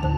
अगर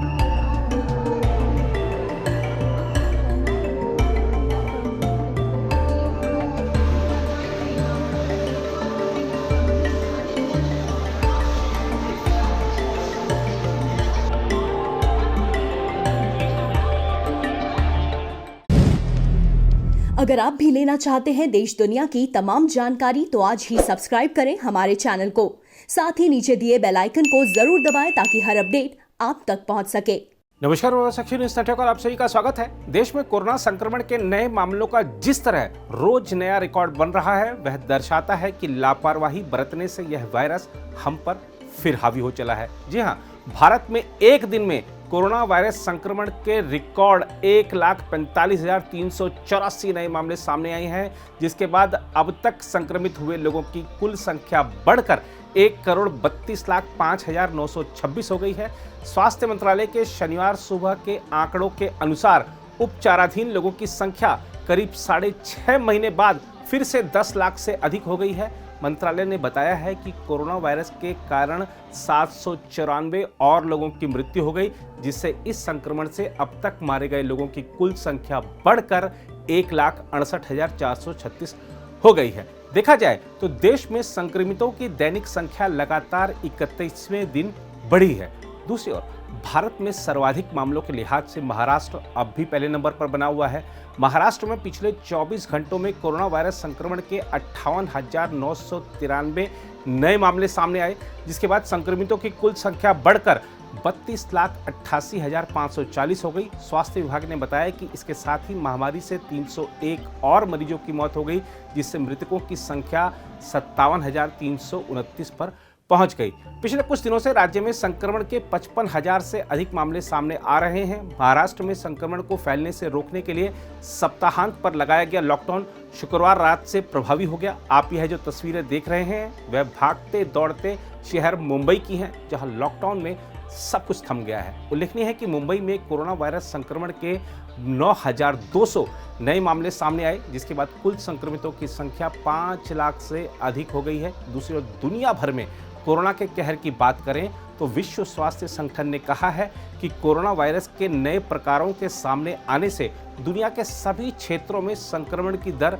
आप भी लेना चाहते हैं देश दुनिया की तमाम जानकारी तो आज ही सब्सक्राइब करें हमारे चैनल को। साथ ही नीचे दिए बेल आइकन को जरूर दबाएं ताकि हर अपडेट आप तक पहुंच सके। नमस्कार, साक्षी न्यूज़ नेटवर्क और आप सभी का स्वागत है। देश में कोरोना संक्रमण के नए मामलों का जिस तरह रोज नया रिकॉर्ड बन रहा है वह दर्शाता है कि लापरवाही बरतने से यह वायरस हम पर फिर हावी हो चला है। जी हाँ, भारत में एक दिन में कोरोना वायरस संक्रमण के रिकॉर्ड 1,45,384 नए मामले सामने आए हैं, जिसके बाद अब तक संक्रमित हुए लोगों की कुल संख्या बढ़कर 1,32,05,926 हो गई है। स्वास्थ्य मंत्रालय के शनिवार सुबह के आंकड़ों के अनुसार उपचाराधीन लोगों की संख्या करीब 6.5 महीने बाद फिर से 10 लाख से अधिक हो गई है। मंत्रालय ने बताया है कि कोरोना वायरस के कारण 794 और लोगों की मृत्यु हो गई, जिससे इस संक्रमण से अब तक मारे गए लोगों की कुल संख्या बढ़कर 1,68,436 हो गई है। देखा जाए तो देश में संक्रमितों की दैनिक संख्या लगातार 31वें दिन बढ़ी है। दूसरी ओर भारत में सर्वाधिक मामलों के लिहाज से महाराष्ट्र अब भी पहले नंबर पर बना हुआ है। महाराष्ट्र में पिछले 24 घंटों में कोरोना वायरस संक्रमण के 58,993 नए मामले सामने आए, जिसके बाद संक्रमितों की कुल संख्या बढ़कर 32,88,540 हो गई। स्वास्थ्य विभाग ने बताया कि इसके साथ ही महामारी से 301 और मरीजों की मौत हो गई, जिससे मृतकों की संख्या 57,329 पर पहुंच गई। पिछले कुछ दिनों से राज्य में संक्रमण के 55,000 से अधिक मामले सामने आ रहे हैं। महाराष्ट्र में संक्रमण को फैलने से रोकने के लिए सप्ताहांत पर लगाया गया लॉकडाउन शुक्रवार रात से प्रभावी हो गया। आप यह जो तस्वीरें देख रहे हैं वह भागते दौड़ते शहर मुंबई की हैं, जहां लॉकडाउन में सब कुछ थम गया है। उल्लेखनीय है कि मुंबई में कोरोना वायरस संक्रमण के 9,200 नए मामले सामने आए, जिसके बाद कुल संक्रमितों की संख्या 5 लाख से अधिक हो गई है। दूसरी ओर दुनिया भर में कोरोना के कहर की बात करें तो विश्व स्वास्थ्य संगठन ने कहा है कि कोरोना वायरस के नए प्रकारों के सामने आने से दुनिया के सभी क्षेत्रों में संक्रमण की दर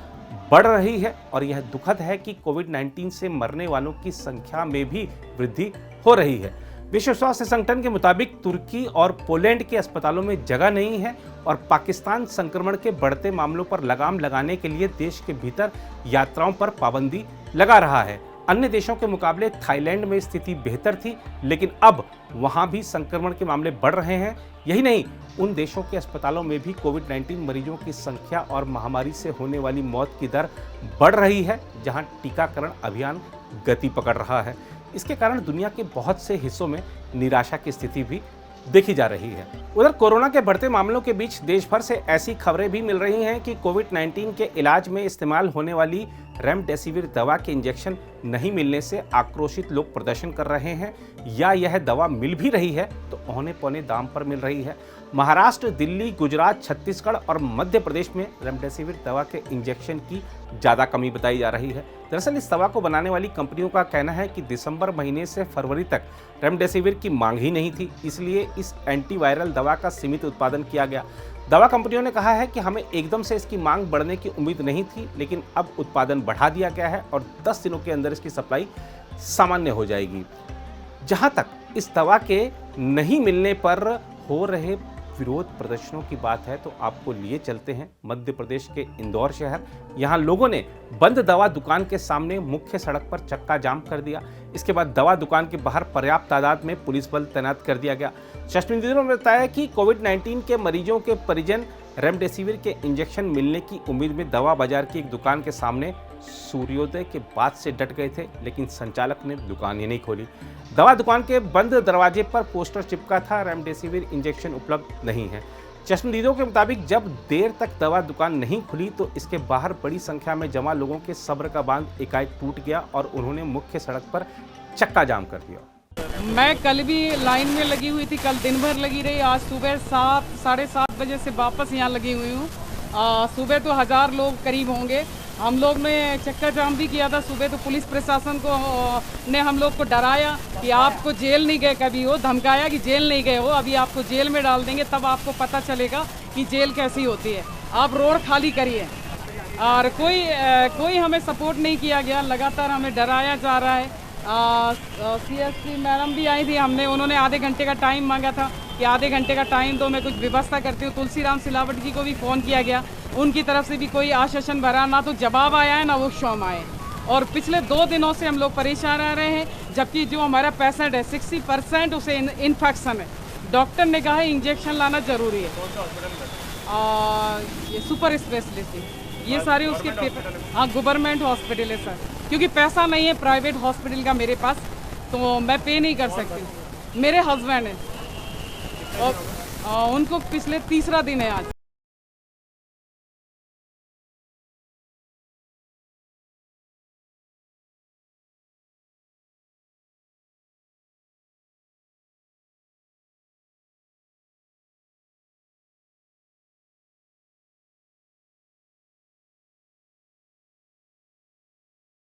बढ़ रही है और यह दुखद है कि कोविड-19 से मरने वालों की संख्या में भी वृद्धि हो रही है। विश्व स्वास्थ्य संगठन के मुताबिक तुर्की और पोलैंड के अस्पतालों में जगह नहीं है और पाकिस्तान संक्रमण के बढ़ते मामलों पर लगाम लगाने के लिए देश के भीतर यात्राओं पर पाबंदी लगा रहा है। अन्य देशों के मुकाबले थाईलैंड में स्थिति बेहतर थी, लेकिन अब वहां भी संक्रमण के मामले बढ़ रहे हैं। यही नहीं, उन देशों के अस्पतालों में भी कोविड-19 मरीजों की संख्या और महामारी से होने वाली मौत की दर बढ़ रही है, जहां टीकाकरण अभियान गति पकड़ रहा है। इसके कारण दुनिया के बहुत से हिस्सों में निराशा की स्थिति भी देखी जा रही है। उधर कोरोना के बढ़ते मामलों के बीच देश भर से ऐसी खबरें भी मिल रही हैं कि कोविड-19 के इलाज में इस्तेमाल होने वाली रेमडेसिविर दवा के इंजेक्शन नहीं मिलने से आक्रोशित लोग प्रदर्शन कर रहे हैं, या यह दवा मिल भी रही है तो औने पौने दाम पर मिल रही है। महाराष्ट्र, दिल्ली, गुजरात, छत्तीसगढ़ और मध्य प्रदेश में रेमडेसिविर दवा के इंजेक्शन की ज़्यादा कमी बताई जा रही है। दरअसल इस दवा को बनाने वाली कंपनियों का कहना है कि दिसंबर महीने से फरवरी तक रेमडेसिविर की मांग ही नहीं थी, इसलिए इस एंटीवायरल दवा का सीमित उत्पादन किया गया। दवा कंपनियों ने कहा है कि हमें एकदम से इसकी मांग बढ़ने की उम्मीद नहीं थी, लेकिन अब उत्पादन बढ़ा दिया गया है और 10 दिनों के अंदर इसकी सप्लाई सामान्य हो जाएगी। जहां तक इस दवा के नहीं मिलने पर हो रहे विरोध प्रदर्शनों की बात है तो आपको लिए चलते हैं मध्य प्रदेश के इंदौर शहर। यहाँ लोगों ने बंद दवा दुकान के सामने मुख्य सड़क पर चक्का जाम कर दिया। इसके बाद दवा दुकान के बाहर पर्याप्त तादाद में पुलिस बल तैनात कर दिया गया। चश्मदीदों ने बताया कि कोविड-19 के मरीजों के परिजन रेमडेसिविर के इंजेक्शन मिलने की उम्मीद में दवा बाजार की एक दुकान के सामने सूर्योदय के बाद से डट गए थे, लेकिन संचालक ने दुकान ही नहीं खोली। दवा दुकान के बंद दरवाजे पर पोस्टर चिपका था, रेमडेसिविर इंजेक्शन उपलब्ध नहीं है। चश्मदीदों के मुताबिक जब देर तक दवा दुकान नहीं खुली तो इसके बाहर बड़ी संख्या में जमा लोगों के सब्र का बांध एकाएक टूट गया और उन्होंने मुख्य सड़क पर चक्का जाम कर दिया। मैं कल भी लाइन में लगी हुई थी, कल दिन भर लगी रही। आज सुबह 7 साढ़े 7 बजे से वापस यहाँ लगी हुई हूँ। सुबह तो 1000 लोग करीब होंगे हम लोग ने चक्कर जाम भी किया था सुबह, तो पुलिस प्रशासन को ने हम लोग को डराया कि आपको जेल नहीं गए कभी हो, धमकाया कि जेल नहीं गए हो, अभी आपको जेल में डाल देंगे, तब आपको पता चलेगा कि जेल कैसी होती है, आप रोड खाली करिए। और कोई हमें सपोर्ट नहीं किया गया, लगातार हमें डराया जा रहा है। CSP मैडम भी आई थी, उन्होंने आधे घंटे का टाइम मांगा था कि आधे घंटे का टाइम दो, मैं कुछ व्यवस्था करती हूँ। तुलसीराम सिलावट जी को भी फ़ोन किया गया, उनकी तरफ से भी कोई आश्वासन भरा, ना तो जवाब आया है ना वो क्षम आए। और पिछले 2 दिनों से हम लोग परेशान रह रहे हैं, जबकि जो हमारा पेशेंट है 60% उसे इन्फेक्शन है। डॉक्टर ने कहा है इंजेक्शन लाना ज़रूरी है। ये सुपर स्पेशलिस्ट ये सारे उसके पेपर, हाँ गवर्नमेंट हॉस्पिटल है सर, क्योंकि पैसा नहीं है प्राइवेट हॉस्पिटल का मेरे पास, तो मैं पे नहीं कर सकती। मेरे हस्बैंड हैं और उनको पिछले 3रा दिन है आज।